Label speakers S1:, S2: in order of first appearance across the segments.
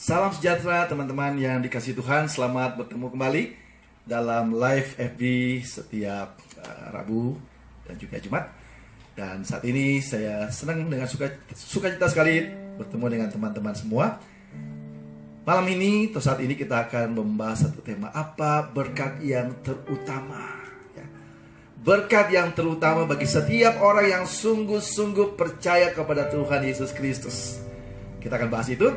S1: Salam sejahtera teman-teman yang dikasihi Tuhan. Selamat bertemu kembali dalam live FB setiap Rabu dan juga Jumat. Dan saat ini saya senang dengan sukacita sekali bertemu dengan teman-teman semua. Malam ini atau saat ini kita akan membahas satu tema, apa berkat yang terutama. Berkat yang terutama bagi setiap orang yang sungguh-sungguh percaya kepada Tuhan Yesus Kristus. Kita akan bahas itu.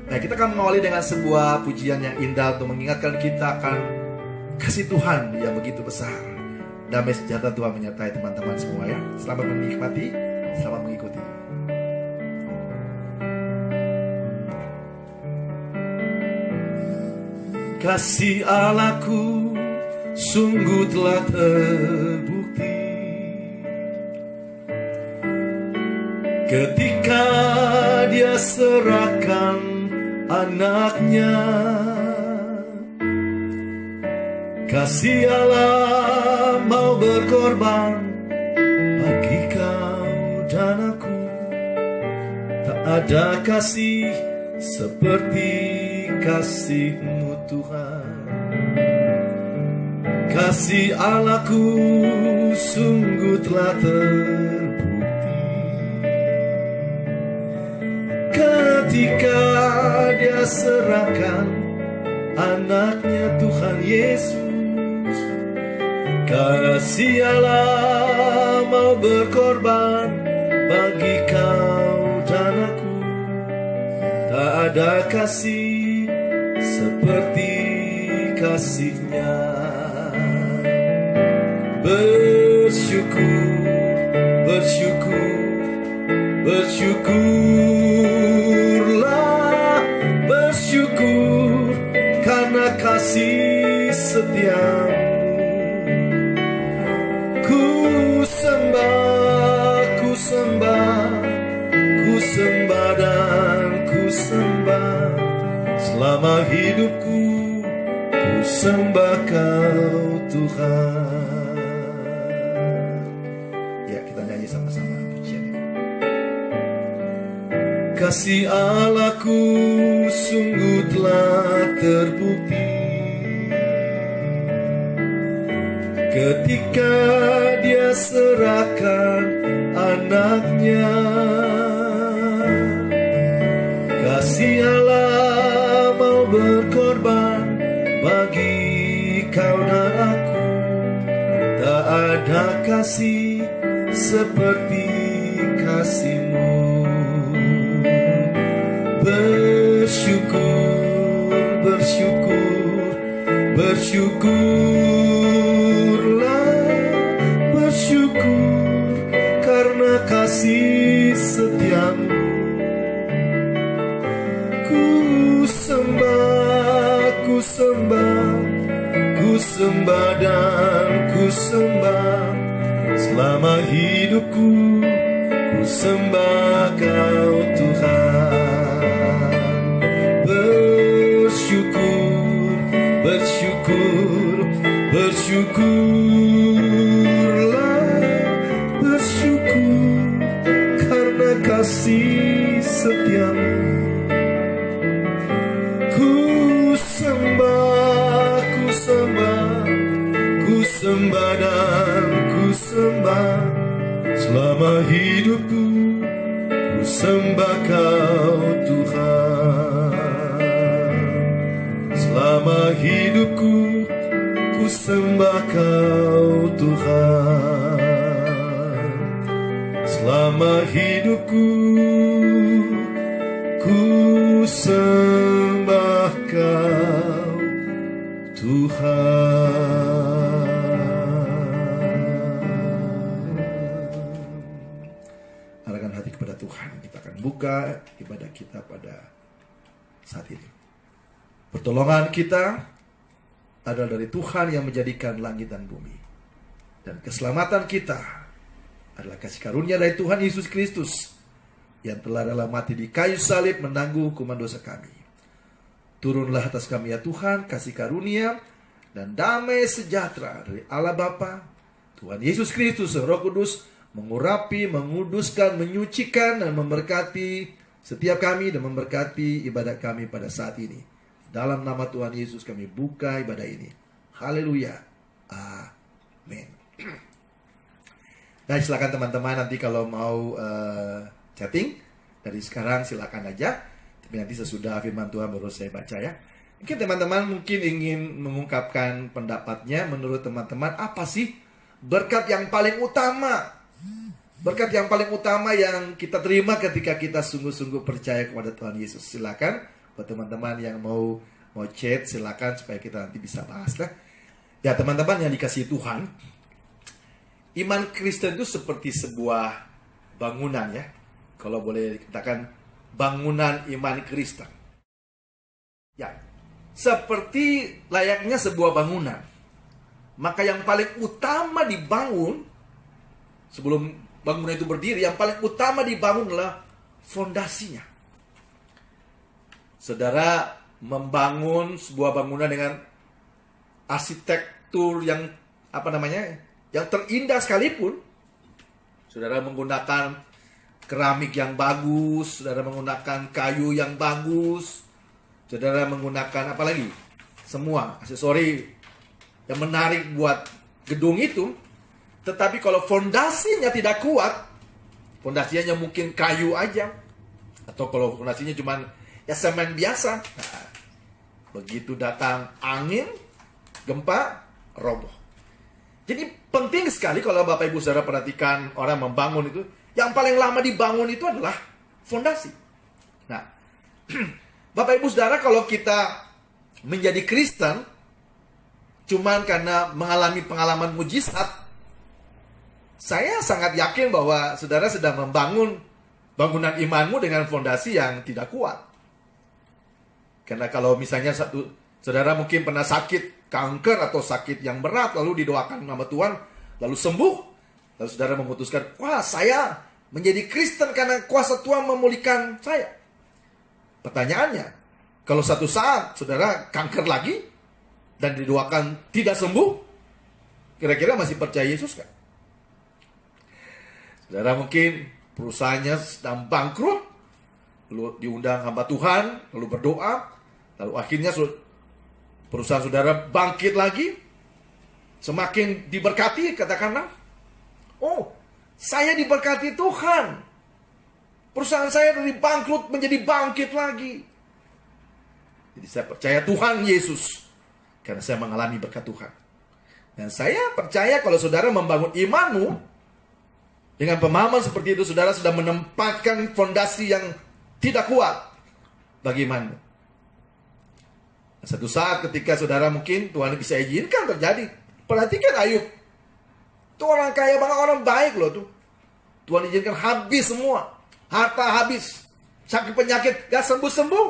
S1: Nah, kita akan mengawali dengan sebuah pujian yang indah untuk mengingatkan kita akan kasih Tuhan yang begitu besar. Damai sejahtera Tuhan menyertai teman-teman semua ya. Selamat menikmati, selamat mengikuti. Kasih Allahku sungguh telah terbukti ketika Dia serahkan anaknya. Kasih Allah mau berkorban bagi kau dan aku. Tak ada kasih seperti kasih-Mu Tuhan. Kasih Allahku sungguh telah terbukti ketika Dia serahkan anaknya Tuhan Yesus. Kasih Allah mau berkorban bagi kau dan aku. Tak ada kasih seperti kasih-Nya. Bersyukur, bersyukur, bersyukurlah, bersyukur karena kasih setia-Mu. Ku sembah, ku sembah, ku sembah dan ku sembah. Selama hidupku ku sembah Kau Tuhan. Ya, kita nyanyi sama-sama pujian ini. Kasih Allahku sungguh telah terbukti ketika Dia serahkan anaknya. Kasih Allah mau berkorban bagi kau dan aku. Tak ada kasih seperti kasih-Mu. Bersyukur, bersyukur, bersyukurlah, bersyukur karena kasih setia-Mu. Ku sembah, ku sembah, ku sembah dan ku sembah. Selama hidupku ku sembah Kau Tuhan. Bersyukur, bersyukur, bersyukurlah, bersyukur karena kasih setia-Mu. Ku sembah, ku sembah, ku sembah dan ku sembah. Selama hidupku ku sembah Kau Tuhan. Selama hidupku ku sembah Kau Tuhan. Selama hidupku ku sembah Kau Tuhan. Arahkan hati kepada Tuhan. Kita akan buka ibadah kita pada saat ini. Pertolongan kita adalah dari Tuhan yang menjadikan langit dan bumi. Dan keselamatan kita adalah kasih karunia dari Tuhan Yesus Kristus yang telah rela mati di kayu salib menanggung hukuman dosa kami. Turunlah atas kami ya Tuhan kasih karunia dan damai sejahtera dari Allah Bapa, Tuhan Yesus Kristus, Roh Kudus, mengurapi, menguduskan, menyucikan, dan memberkati setiap kami dan memberkati ibadah kami pada saat ini. Dalam nama Tuhan Yesus kami buka ibadah ini. Haleluya. Amin. Nah, silakan teman-teman nanti kalau mau chatting dari sekarang silakan aja. Tapi nanti sesudah firman Tuhan baru saya baca ya. Mungkin teman-teman ingin mengungkapkan pendapatnya. Menurut teman-teman apa sih berkat yang paling utama? Berkat yang paling utama yang kita terima ketika kita sungguh-sungguh percaya kepada Tuhan Yesus. Silakan buat teman-teman yang mau chat, silakan supaya kita nanti bisa bahas lah. Ya teman-teman yang dikasihi Tuhan, iman Kristen itu seperti sebuah bangunan ya. Kalau boleh dikatakan bangunan iman Kristen. Ya, seperti layaknya sebuah bangunan. Maka yang paling utama dibangun sebelum bangunan itu berdiri, yang paling utama dibangun adalah fondasinya. Saudara membangun sebuah bangunan dengan arsitektur yang yang terindah sekalipun, saudara menggunakan keramik yang bagus, saudara menggunakan kayu yang bagus, saudara menggunakan apalagi semua aksesori yang menarik buat gedung itu. Tetapi kalau fondasinya tidak kuat, fondasinya mungkin kayu aja, atau kalau fondasinya cuma ya semen biasa, nah, begitu datang angin, gempa, roboh. Jadi penting sekali kalau Bapak Ibu Saudara perhatikan orang membangun itu, yang paling lama dibangun itu adalah fondasi. Nah, Bapak Ibu Saudara, kalau kita menjadi Kristen cuman karena mengalami pengalaman mujizat, saya sangat yakin bahwa saudara sedang membangun bangunan imanmu dengan fondasi yang tidak kuat. Karena kalau misalnya saudara mungkin pernah sakit kanker atau sakit yang berat, lalu didoakan sama Tuhan, lalu sembuh, lalu saudara memutuskan, wah saya menjadi Kristen karena kuasa Tuhan memulihkan saya. Pertanyaannya, kalau satu saat saudara kanker lagi dan didoakan tidak sembuh, kira-kira masih percaya Yesus kan? Saudara mungkin perusahaannya sedang bangkrut, lalu diundang hamba Tuhan, lalu berdoa, lalu akhirnya perusahaan saudara bangkit lagi, semakin diberkati, katakanlah, oh, saya diberkati Tuhan. Perusahaan saya dari bangkrut menjadi bangkit lagi. Jadi saya percaya Tuhan Yesus, karena saya mengalami berkat Tuhan. Dan saya percaya kalau saudara membangun imanmu, dengan pemahaman seperti itu, saudara sudah menempatkan fondasi yang tidak kuat bagi imanmu. Satu saat ketika saudara mungkin Tuhan bisa izinkan terjadi. Perhatikan Ayub. Itu orang kaya banget, orang baik loh tuh. Tuhan izinkan habis semua. Harta habis. Sakit penyakit gak sembuh-sembuh.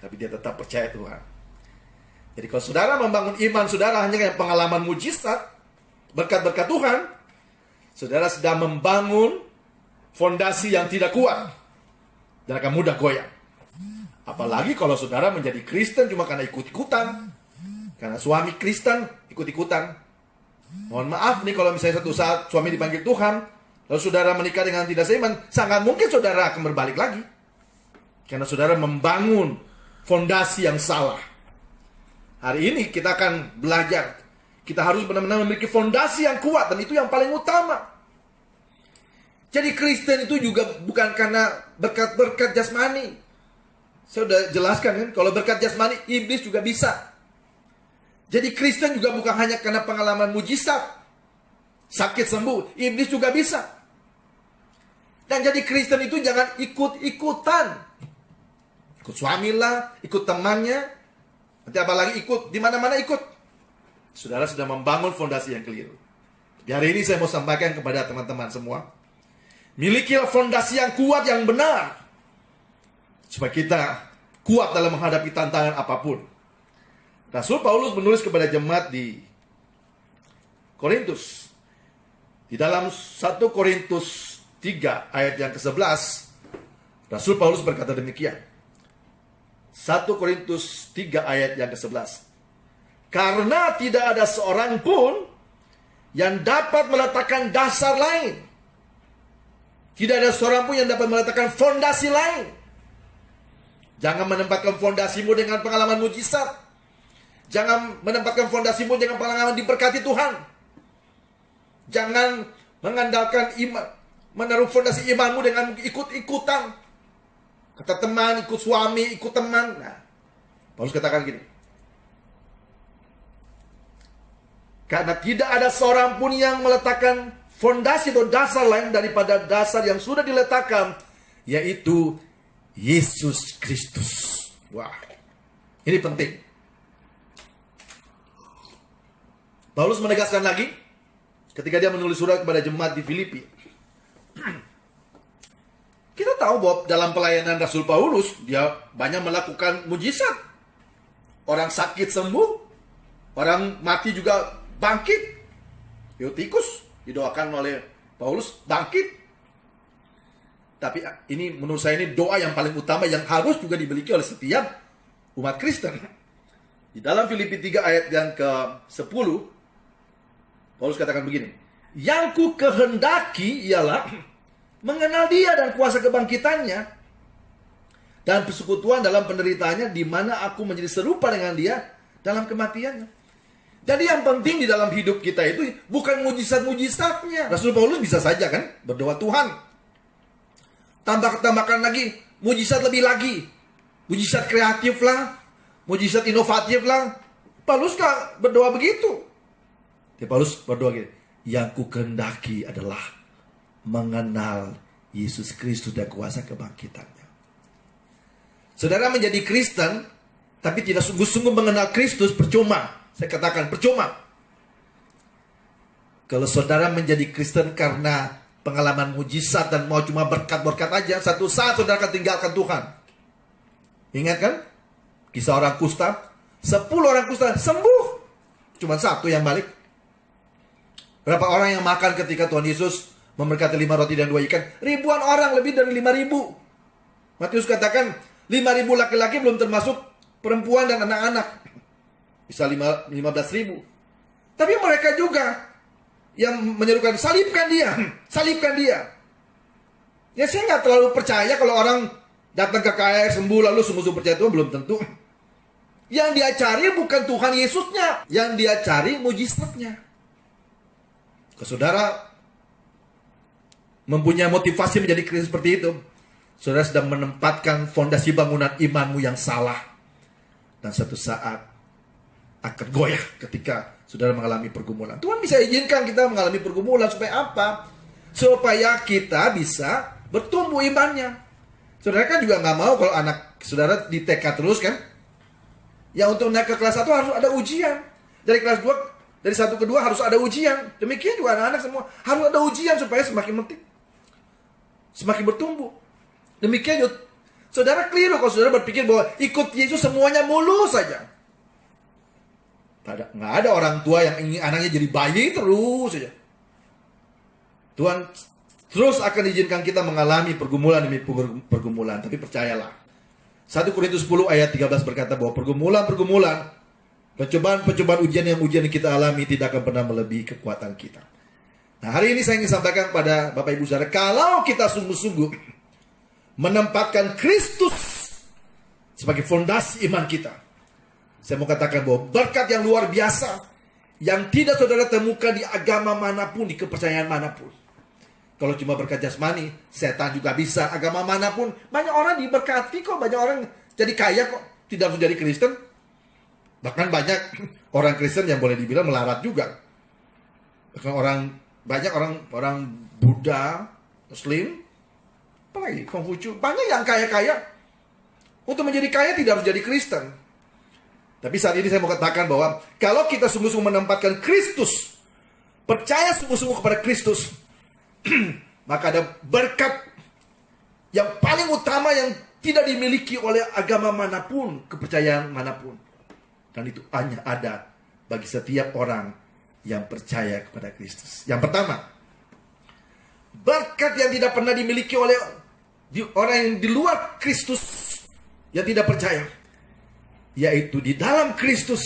S1: Tapi dia tetap percaya Tuhan. Jadi kalau saudara membangun iman saudara hanya dengan pengalaman mujizat, berkat-berkat Tuhan, saudara sedang membangun fondasi yang tidak kuat dan akan mudah goyah. Apalagi kalau saudara menjadi Kristen cuma karena ikut-ikutan, karena suami Kristen ikut-ikutan. Mohon maaf nih kalau misalnya satu saat suami dipanggil Tuhan, lalu saudara menikah dengan tidak seiman, sangat mungkin saudara akan berbalik lagi. Karena saudara membangun fondasi yang salah. Hari ini kita akan belajar. Kita harus benar-benar memiliki fondasi yang kuat, dan itu yang paling utama. Jadi Kristen itu juga bukan karena berkat-berkat jasmani. Saya sudah jelaskan kan, kalau berkat jasmani, iblis juga bisa. Jadi Kristen juga bukan hanya karena pengalaman mujizat, sakit sembuh, iblis juga bisa. Dan jadi Kristen itu jangan ikut-ikutan. Ikut suami lah, ikut temannya, nanti apalagi ikut, di mana-mana ikut. Saudara sudah membangun fondasi yang keliru. Di hari ini saya mau sampaikan kepada teman-teman semua, milikilah fondasi yang kuat, yang benar, supaya kita kuat dalam menghadapi tantangan apapun. Rasul Paulus menulis kepada jemaat di Korintus. Di dalam 1 Korintus 3 ayat yang ke-11, Rasul Paulus berkata demikian. 1 Korintus 3 ayat yang ke-11. Karena tidak ada seorang pun yang dapat meletakkan dasar lain Tidak ada seorang pun yang dapat meletakkan fondasi lain. Jangan menempatkan fondasimu dengan pengalaman mujizat. Jangan menempatkan fondasimu dengan pengalaman diberkati Tuhan. Jangan mengandalkan iman, menaruh fondasi imanmu dengan ikut-ikutan. Kata teman, ikut suami, ikut teman. Nah, Paulus katakan gini. Karena tidak ada seorang pun yang meletakkan fondasi atau dasar lain daripada dasar yang sudah diletakkan, yaitu Yesus Kristus. Wah, ini penting. Paulus menegaskan lagi ketika dia menulis surat kepada jemaat di Filipi. Kita tahu bahwa dalam pelayanan Rasul Paulus, dia banyak melakukan mujizat. Orang sakit sembuh, orang mati juga bangkit. Eutikus didoakan oleh Paulus bangkit. Tapi ini menurut saya ini doa yang paling utama yang harus juga dimiliki oleh setiap umat Kristen. Di dalam Filipi 3 ayat yang ke-10, Paulus katakan begini. Yang ku kehendaki ialah mengenal dia dan kuasa kebangkitannya dan persekutuan dalam penderitaannya, di mana aku menjadi serupa dengan dia dalam kematiannya. Jadi yang penting di dalam hidup kita itu bukan mujizat-mujizatnya. Rasul Paulus bisa saja kan berdoa, Tuhan, tambahkan lagi, mujizat lebih lagi. Mujizat kreatif lah, mujizat inovatif lah. Paulus gak berdoa begitu. Paulus berdoa gini, yang ku kehendaki adalah mengenal Yesus Kristus dan kuasa kebangkitannya. Saudara menjadi Kristen, tapi tidak sungguh-sungguh mengenal Kristus, percuma. Saya katakan percuma. Kalau saudara menjadi Kristen karena pengalaman mujizat dan mau cuma berkat-berkat aja, satu saat saudara akan tinggalkan Tuhan. Ingat kan? Kisah orang kusta. 10 orang kusta sembuh, cuma 1 yang balik. Berapa orang yang makan ketika Tuhan Yesus memberkati 5 roti dan 2 ikan? Ribuan orang, lebih dari 5.000. Matius katakan 5.000 laki-laki, belum termasuk perempuan dan anak-anak. Bisa 15.000. Tapi mereka juga yang menyerukan, salibkan dia, salibkan dia. Ya saya nggak terlalu percaya kalau orang datang ke KR sembuh lalu sungguh-sungguh percaya Tuhan, belum tentu. Yang dia cari bukan Tuhan Yesusnya, yang dia cari mujizatnya. Kalau saudara mempunyai motivasi menjadi Kristus seperti itu, saudara sedang menempatkan fondasi bangunan imanmu yang salah. Dan suatu saat akan goyah ketika saudara mengalami pergumulan. Tuhan bisa izinkan kita mengalami pergumulan supaya apa? Supaya kita bisa bertumbuh imannya. Saudara kan juga nggak mau kalau anak saudara di TK terus kan? Ya untuk naik ke kelas 1 harus ada ujian. Dari kelas 2, dari 1 ke 2 harus ada ujian. Demikian juga anak-anak semua harus ada ujian supaya semakin mentik, semakin bertumbuh. Demikian juga saudara keliru kalau saudara berpikir bahwa ikut Yesus semuanya mulus saja. Nggak ada orang tua yang ingin anaknya jadi bayi terus saja. Tuhan terus akan izinkan kita mengalami pergumulan demi pergumulan. Tapi percayalah, 1 Korintus 10 ayat 13 berkata bahwa pergumulan-pergumulan, pencobaan-pencobaan, ujian yang kita alami tidak akan pernah melebihi kekuatan kita. Nah, hari ini saya ingin sampaikan pada Bapak Ibu Saudara, kalau kita sungguh-sungguh menempatkan Kristus sebagai fondasi iman kita, saya mau katakan bahwa berkat yang luar biasa yang tidak saudara temukan di agama manapun, di kepercayaan manapun. Kalau cuma berkat jasmani, setan juga bisa, agama manapun. Banyak orang diberkati kok, banyak orang jadi kaya kok, tidak harus jadi Kristen. Bahkan banyak orang Kristen yang boleh dibilang melarat juga. Bahkan banyak orang Buddha, Muslim, apalagi Konghucu, banyak yang kaya-kaya. Untuk menjadi kaya tidak harus jadi Kristen. Tapi saat ini saya mau katakan bahwa kalau kita sungguh-sungguh menempatkan Kristus, percaya sungguh-sungguh kepada Kristus, maka ada berkat yang paling utama yang tidak dimiliki oleh agama manapun, kepercayaan manapun. Dan itu hanya ada bagi setiap orang yang percaya kepada Kristus. Yang pertama, berkat yang tidak pernah dimiliki oleh orang yang di luar Kristus, yang tidak percaya, yaitu di dalam Kristus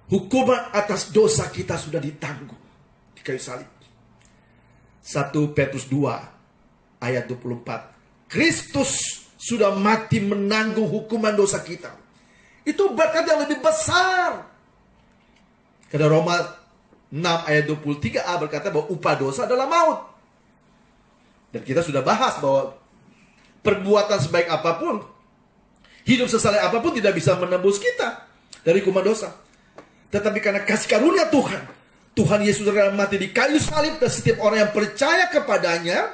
S1: hukuman atas dosa kita sudah ditanggung di kayu salib. 1 Petrus 2 ayat 24. Kristus sudah mati menanggung hukuman dosa kita. Itu berkat yang lebih besar. Karena Roma 6 ayat 23a berkata bahwa upah dosa adalah maut. Dan kita sudah bahas bahwa perbuatan sebaik apapun, hidup sesaleh apapun tidak bisa menembus kita dari hukuman dosa. Tetapi karena kasih karunia Tuhan, Tuhan Yesus rela mati di kayu salib, dan setiap orang yang percaya kepadanya,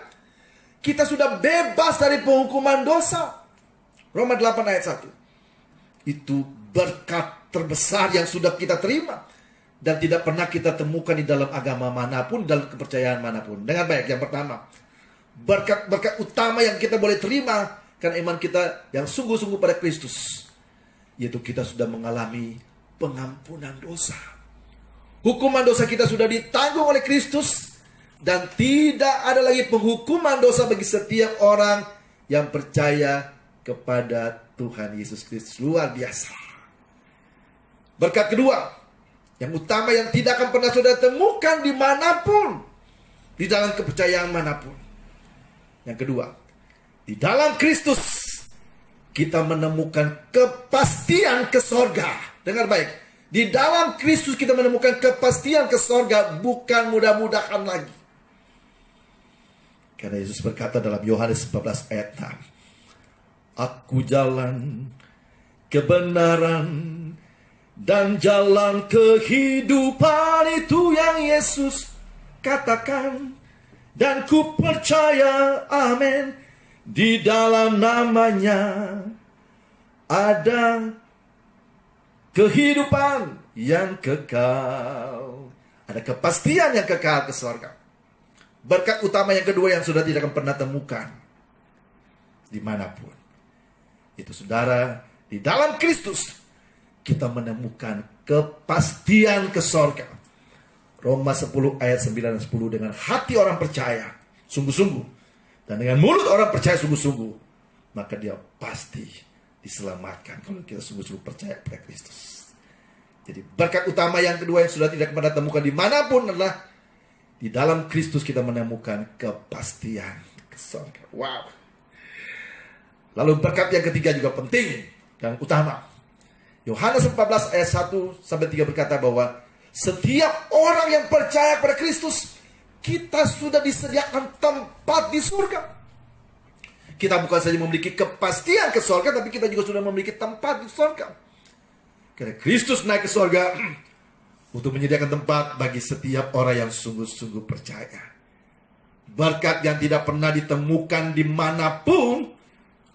S1: kita sudah bebas dari penghukuman dosa. Roma 8 ayat 1. Itu berkat terbesar yang sudah kita terima dan tidak pernah kita temukan di dalam agama manapun, dalam kepercayaan manapun. Dengan baik, yang pertama, berkat utama yang kita boleh terima karena iman kita yang sungguh-sungguh pada Kristus, yaitu kita sudah mengalami pengampunan dosa. Hukuman dosa kita sudah ditanggung oleh Kristus, dan tidak ada lagi penghukuman dosa bagi setiap orang yang percaya kepada Tuhan Yesus Kristus. Luar biasa. Berkat kedua, yang utama yang tidak akan pernah saudara temukan dimanapun, di dalam kepercayaan manapun. Yang kedua, di dalam Kristus kita menemukan kepastian ke sorga. Dengar baik, di dalam Kristus kita menemukan kepastian ke sorga, bukan mudah-mudahan lagi. Karena Yesus berkata dalam Yohanes 14 ayat 6, Aku jalan kebenaran dan jalan kehidupan, itu yang Yesus katakan. Dan ku percaya, amin, di dalam namanya ada kehidupan yang kekal. Ada kepastian yang kekal ke surga. Berkat utama yang kedua yang sudah tidak akan pernah temukan dimanapun, itu saudara, di dalam Kristus kita menemukan kepastian ke surga. Roma 10 ayat 9 dan 10. Dengan hati orang percaya sungguh-sungguh, dan dengan mulut orang percaya sungguh-sungguh, maka dia pasti diselamatkan kalau kita sungguh-sungguh percaya pada Kristus. Jadi berkat utama yang kedua yang sudah tidak pernah temukan dimanapun adalah di dalam Kristus kita menemukan kepastian ke surga. Wow. Lalu berkat yang ketiga juga penting dan utama. Yohanes 14 ayat 1 sampai 3 berkata bahwa setiap orang yang percaya pada Kristus, kita sudah disediakan tempat di surga. Kita bukan saja memiliki kepastian ke surga, tapi kita juga sudah memiliki tempat di surga. Karena Kristus naik ke surga untuk menyediakan tempat bagi setiap orang yang sungguh-sungguh percaya. Berkat yang tidak pernah ditemukan dimanapun,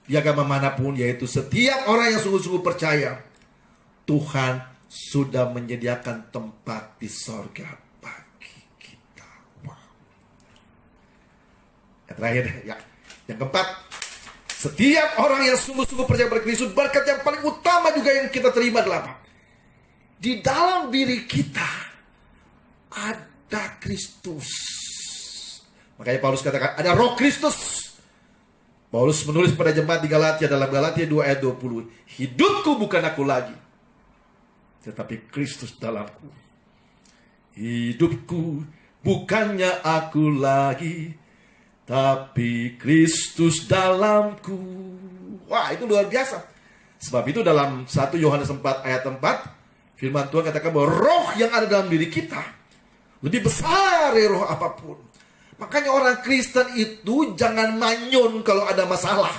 S1: di agama manapun, yaitu setiap orang yang sungguh-sungguh percaya, Tuhan sudah menyediakan tempat di sorga bagi kita. Wow. Yang terakhir, ya, yang keempat, setiap orang yang sungguh-sungguh percaya pada Kristus, berkat yang paling utama juga yang kita terima adalah apa? Di dalam diri kita ada Kristus. Makanya Paulus katakan ada roh Kristus. Paulus menulis pada jemaat di Galatia dalam Galatia 2 ayat 20, hidupku bukan aku lagi, tetapi Kristus dalamku. Hidupku bukannya aku lagi, tapi Kristus dalamku. Wah, itu luar biasa. Sebab itu dalam 1 Yohanes 4 ayat 4, firman Tuhan katakan bahwa roh yang ada dalam diri kita lebih besar dari roh apapun. Makanya orang Kristen itu jangan manyun kalau ada masalah.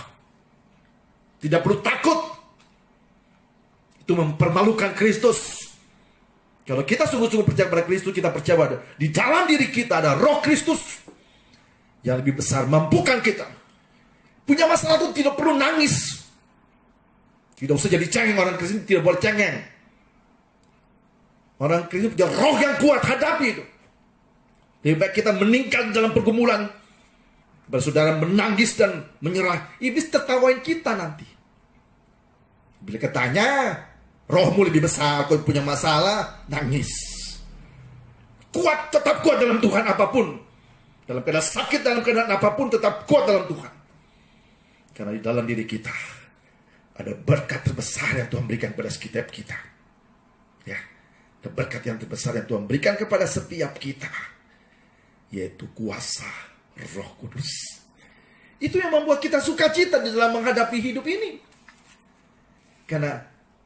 S1: Tidak perlu takut. Itu mempermalukan Kristus. Kalau kita sungguh-sungguh percaya pada Kristus, kita percaya bahwa di dalam diri kita ada roh Kristus yang lebih besar, mampukan kita. Punya masalah itu tidak perlu nangis. Tidak usah jadi cengeng. Orang Kristen tidak boleh cengeng. Orang Kristen punya roh yang kuat, hadapi itu. Lebih baik kita meninggal dalam pergumulan, bersaudara menangis dan menyerah. Iblis tertawain kita nanti. Bila katanya, rohmu lebih besar, kau punya masalah, nangis. Kuat, tetap kuat dalam Tuhan apapun. Dalam keadaan sakit, dalam keadaan apapun, tetap kuat dalam Tuhan. Karena di dalam diri kita ada berkat terbesar yang Tuhan berikan kepada setiap kita. Ya, ada berkat yang terbesar yang Tuhan berikan kepada setiap kita, yaitu kuasa Roh Kudus Itu yang membuat kita sukacita di dalam menghadapi hidup ini. Karena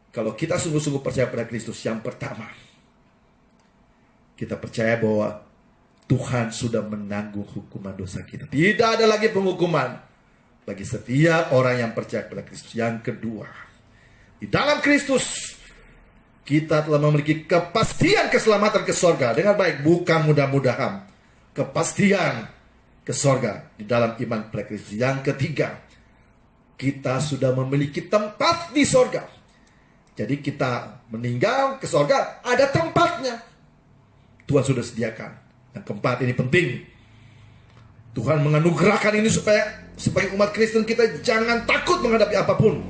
S1: kalau kita sungguh-sungguh percaya pada Kristus, yang pertama, kita percaya bahwa Tuhan sudah menanggung hukuman dosa kita. Tidak ada lagi penghukuman bagi setiap orang yang percaya pada Kristus. Yang kedua, di dalam Kristus kita telah memiliki kepastian keselamatan ke sorga dengan baik, bukan mudah-mudahan. Kepastian ke sorga di dalam iman pada Kristus. Yang ketiga, kita sudah memiliki tempat di sorga. Jadi kita meninggal ke sorga, ada tempatnya. Tuhan sudah sediakan. Yang keempat, ini penting. Tuhan menganugerahkan ini supaya umat Kristen kita jangan takut menghadapi apapun.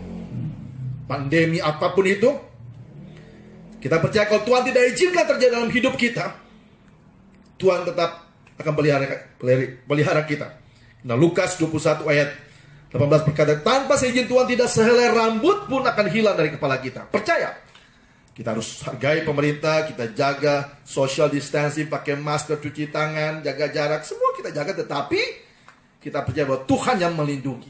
S1: Pandemi apapun itu, kita percaya kalau Tuhan tidak izinkan terjadi dalam hidup kita, Tuhan tetap akan pelihara kita. Nah, Lukas 21 ayat 18 berkata, tanpa seizin Tuhan tidak sehelai rambut pun akan hilang dari kepala kita. Percaya. Kita harus hargai pemerintah, kita jaga social distancing, pakai masker, cuci tangan, jaga jarak, semua kita jaga, tetapi kita percaya bahwa Tuhan yang melindungi.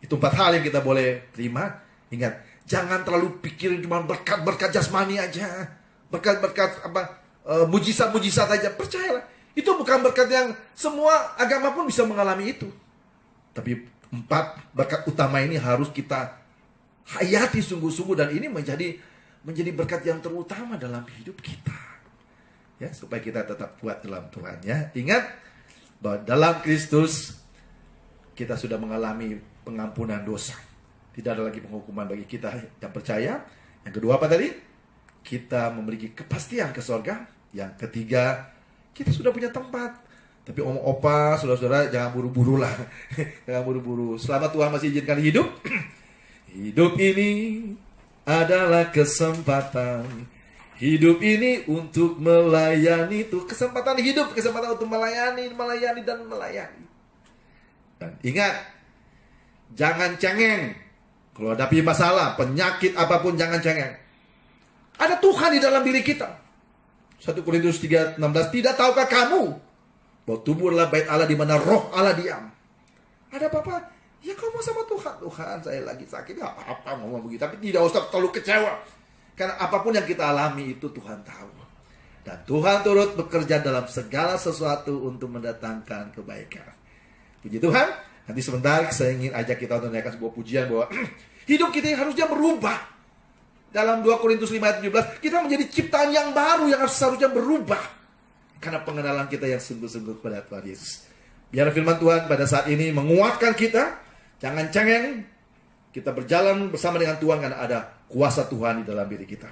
S1: Itu 4 hal yang kita boleh terima. Ingat, jangan terlalu pikirin cuma berkat-berkat jasmani aja, berkat-berkat mujizat-mujizat aja. Percayalah, itu bukan berkat yang semua agama pun bisa mengalami itu. Tapi 4 berkat utama ini harus kita hayati sungguh-sungguh, dan ini menjadi berkat yang terutama dalam hidup kita. Ya, supaya kita tetap kuat dalam Tuhan, ya. Ingat bahwa dalam Kristus kita sudah mengalami pengampunan dosa. Tidak ada lagi penghukuman bagi kita yang percaya. Yang kedua apa tadi? Kita memiliki kepastian ke sorga. Yang ketiga, kita sudah punya tempat. Tapi opa, saudara-saudara, jangan buru-buru lah. Jangan buru-buru. Selama Tuhan masih izinkan hidup, hidup ini adalah kesempatan. Hidup ini untuk melayani. Itu kesempatan hidup, kesempatan untuk melayani dan melayani. Dan ingat, jangan cengeng. Kalau hadapi masalah, penyakit apapun, jangan cengeng. Ada Tuhan di dalam diri kita. 1 Korintus 3:16, tidak tahukah kamu bahwa tubuh adalah bait Allah di mana roh Allah diam? Ada apa-apa? Ya kamu sama Tuhan. Tuhan, saya lagi sakit. Ya apa ngomong begitu. Tapi tidak usah terlalu kecewa. Karena apapun yang kita alami itu Tuhan tahu. Dan Tuhan turut bekerja dalam segala sesuatu untuk mendatangkan kebaikan. Puji Tuhan. Nanti sebentar saya ingin ajak kita untuk menaikkan sebuah pujian bahwa hidup kita harusnya berubah. Dalam 2 Korintus 5:17, kita menjadi ciptaan yang baru yang seharusnya berubah. Karena pengenalan kita yang sungguh-sungguh kepada Tuhan Yesus. Biar firman Tuhan pada saat ini menguatkan kita. Jangan cengeng, kita berjalan bersama dengan Tuhan karena ada kuasa Tuhan di dalam diri kita.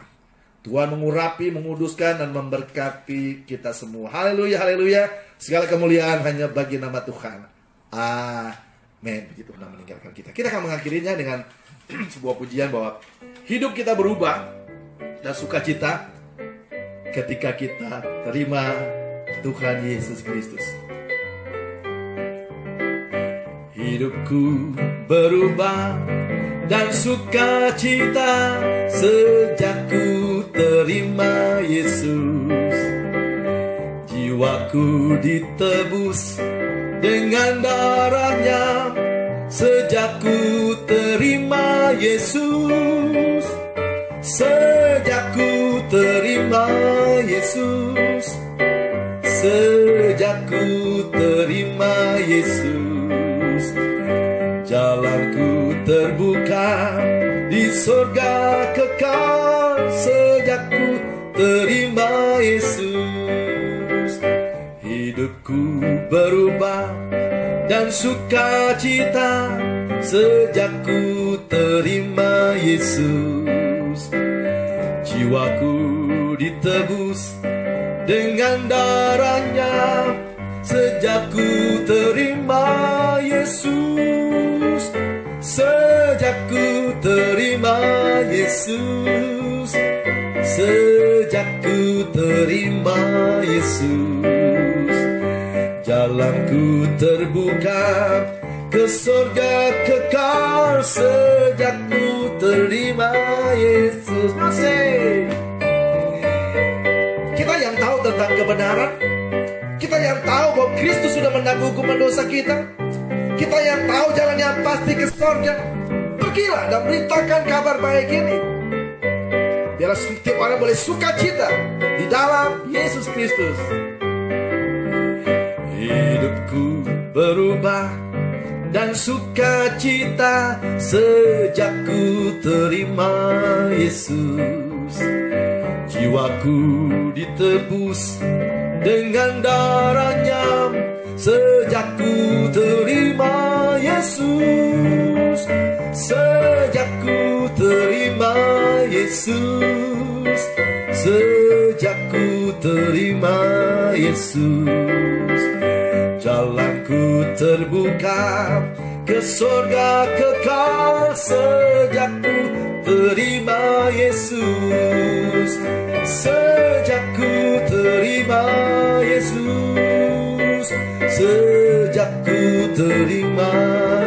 S1: Tuhan mengurapi, menguduskan, dan memberkati kita semua. Haleluya, haleluya. Segala kemuliaan hanya bagi nama Tuhan. Amin. Begitu Tuhan meninggalkan kita. Kita akan mengakhirinya dengan sebuah pujian bahwa hidup kita berubah dan sukacita ketika kita terima Tuhan Yesus Kristus. Hidupku berubah dan sukacita sejak ku terima Yesus. Jiwaku ditebus dengan darahnya sejak ku terima Yesus. Sejak ku terima Yesus. Sejak ku terima Yesus. Jalanku terbuka di surga kekal sejak ku terima Yesus. Hidupku berubah dan sukacita sejak ku terima Yesus. Jiwaku ditebus dengan darahnya sejak ku terima Yesus. Sejak ku terima Yesus. Sejak ku terima Yesus. Jalanku terbuka ke surga kekal sejak ku terima Yesus. Masih kita yang tahu tentang kebenaran, kita yang tahu bahwa Kristus sudah menanggung hukuman dosa kita, Kita yang tahu jalan yang pasti ke surga, pergilah dan beritakan kabar baik ini. Biar setiap orang boleh sukacita di dalam Yesus Kristus. Hidupku berubah dan sukacita sejak ku terima Yesus. Jiwaku ditebus dengan darahnya sejak ku terima Yesus. Sejak ku terima Yesus. Sejak ku terima Yesus. Jalanku terbuka ke surga kekal sejak ku terima Yesus. Sejak ku terima Yesus. Sejak ku terima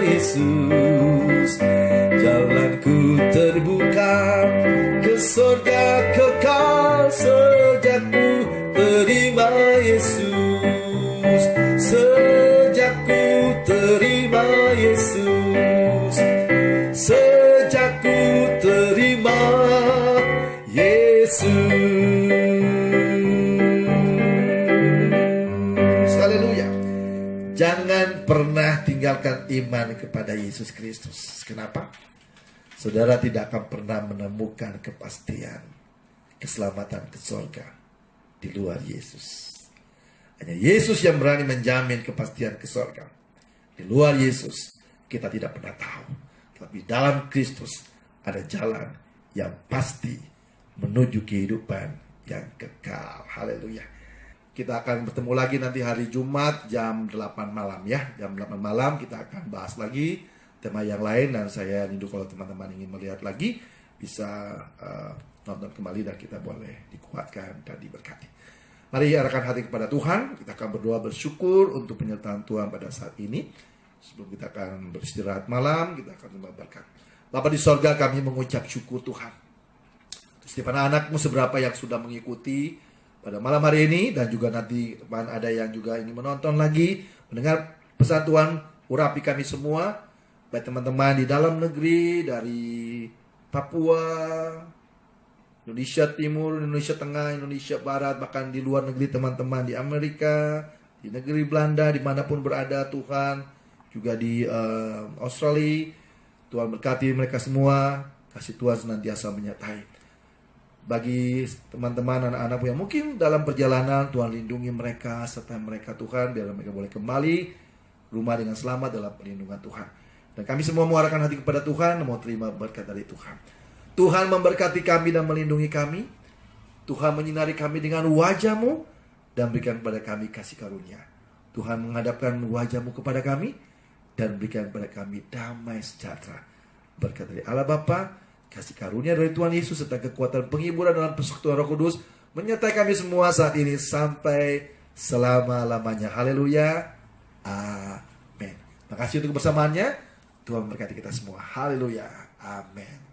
S1: Yesus. Jalanku terbuka ke surga kekal sejak ku terima Yesus. Sejak ku terima Yesus. Sejak ku terima Yesus. Haleluya. Jangan pernah tinggalkan iman kepada Yesus Kristus. Kenapa? Saudara tidak akan pernah menemukan kepastian keselamatan ke surga di luar Yesus. Hanya Yesus yang berani menjamin kepastian ke surga. Di luar Yesus kita tidak pernah tahu. Tapi dalam Kristus ada jalan yang pasti menuju kehidupan yang kekal. Haleluya. Kita akan bertemu lagi nanti hari Jumat jam 8 malam ya. Jam 8 malam kita akan bahas lagi tema yang lain. Dan saya rindu kalau teman-teman ingin melihat lagi, bisa nonton kembali dan kita boleh dikuatkan dan diberkati. Mari arahkan hati kepada Tuhan. Kita akan berdoa bersyukur untuk penyertaan Tuhan pada saat ini. Sebelum kita akan beristirahat malam, kita akan memberkat. Bapa di sorga, kami mengucap syukur Tuhan. Setiap anak-anakmu seberapa yang sudah mengikuti pada malam hari ini. Dan juga nanti teman ada yang juga ingin menonton lagi, mendengar pesan Tuhan. Urapi kami semua, baik teman-teman di dalam negeri, dari Papua, Indonesia Timur, Indonesia Tengah, Indonesia Barat, bahkan di luar negeri teman-teman di Amerika, di negeri Belanda, dimanapun berada Tuhan, juga di Australia. Tuhan berkati mereka semua, kasih Tuhan senantiasa menyertai. Bagi teman-teman anak-anakmu yang mungkin dalam perjalanan, Tuhan lindungi mereka, serta mereka Tuhan, biar mereka boleh kembali rumah dengan selamat dalam perlindungan Tuhan. Dan kami semua mengarahkan hati kepada Tuhan, mau terima berkat dari Tuhan. Tuhan memberkati kami dan melindungi kami. Tuhan menyinari kami dengan wajah-Mu dan berikan kepada kami kasih karunia. Tuhan menghadapkan wajah-Mu kepada kami dan berikan kepada kami damai sejahtera. Berkat dari Allah Bapa, kasih karunia dari Tuhan Yesus, serta kekuatan penghiburan dalam persekutuan Roh Kudus menyertai kami semua saat ini sampai selama-lamanya. Haleluya. Amin. Terima kasih untuk kebersamaannya. Tuhan memberkati kita semua. Haleluya. Amin.